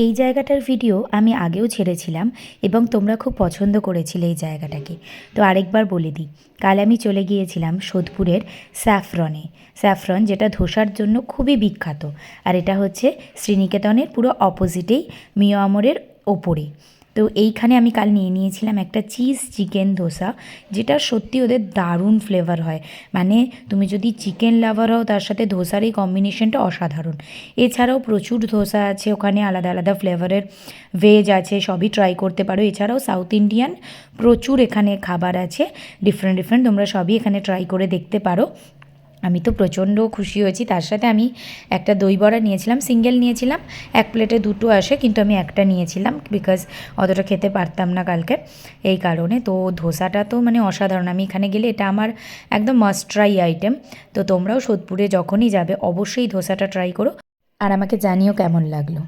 এই জায়গাটার ভিডিও আমি আগেও ছেড়েছিলাম এবং তোমরা খুব পছন্দ করেছিলে এই জায়গাটাকে। তো আরেকবার বলে দিই, কাল আমি চলে গিয়েছিলাম সোদপুরের স্যাফরনে। স্যাফরন যেটা ধোসার জন্য খুবই বিখ্যাত, আর এটা হচ্ছে শ্রীনিকেতনের পুরো অপোজিটেই, মিয়ামরের ওপরে। তো এইখানে আমি কাল নিয়েছিলাম একটা চিজ চিকেন ধোসা, যেটা সত্যি ওদের দারুণ ফ্লেভার হয়। মানে তুমি যদি চিকেন লাভার হও, তার সাথে ধোসার এই কম্বিনেশনটা অসাধারণ। এছাড়াও প্রচুর ধোসা আছে ওখানে, আলাদা আলাদা ফ্লেভারের ভেজ আছে, সবই ট্রাই করতে পারো। এছাড়াও সাউথ ইন্ডিয়ান প্রচুর এখানে খাবার আছে, ডিফারেন্ট ডিফারেন্ট, তোমরা সবই এখানে ট্রাই করে দেখতে পারো। আমি তো প্রচণ্ড খুশি হয়েছি। তার সাথে আমি একটা দই বড়া নিয়েছিলাম, সিঙ্গেল নিয়েছিলাম। এক প্লেটে দুটো আসে, কিন্তু আমি একটা নিয়েছিলাম বিকজ অতটা খেতে পারতাম না কালকে, এই কারণে। তো ধোসাটা তো মানে অসাধারণ, আমি এখানে গেলে এটা আমার একদম মাস্ট ট্রাই আইটেম। তো তোমরাও সোদপুরে যখনই যাবে অবশ্যই ধোসাটা ট্রাই করো, আর আমাকে জানিও কেমন লাগলো।